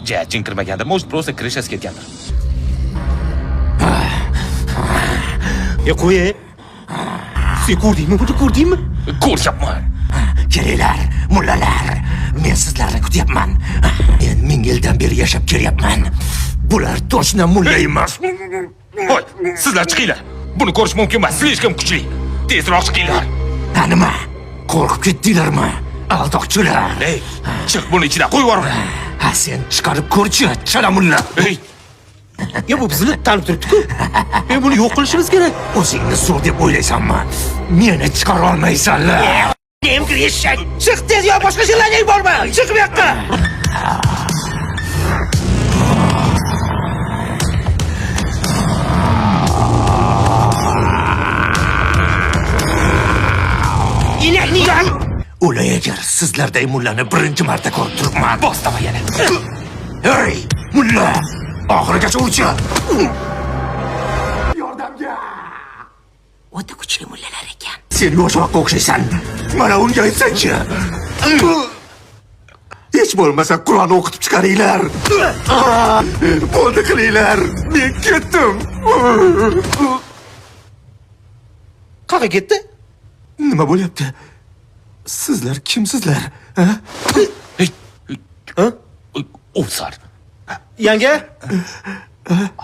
Jajing kirmagandir, может просто krishasi ketgandir. Qo'y. Sen ko'rdingmi, buni ko'rdingmi? Ko'ryapman. Kelinglar, mullalar. Men sizlarni kutyapman. Men 1000 yildan beri yashab kelyapman. Bular to'shna mulla emas. Voy, sizlar chiqinglar. Buni ko'rish mumkin emas, slishkam kuchli. Tezroq chiqinglar. Nima? Qo'rqib ketdinglarmi? Aldoqchilar. Ey, chiq buni ichidan qo'yib yuborma. Ha, sen chiqarib ko'rchi, chala mulla. Ey, Ya bu bizni tanib turibdi-ku. Men buni yo'q qilishimiz kerak. O'zingni zo'r deb o'ylaysanmi? Meni chiqara olmaysanlar. Nemkir eshak. Chiq tez yo boshqa yerlarga yuborma. Chiq bu yoqqa. Inakni yo'q. O'lay agar sizlarday mullani birinchi marta ko'rib turibman. bostama yana. Hey, mulla! Oxirigacha urchi. Yordamga! O'ta kuchli mullalar ekan. Sen yoshroqqa o'xshaysan. Mana unga aytsanchi. Hech bo'lmasa Qur'on o'qitib chiqaringlar. Bo'ldi qilinglar. Men ketdim. Qayerga ketdi? Nima bo'lyapti? Sizlar kimsizlar? Ha? Ey, o'sar. Yanga?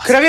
Kiravering.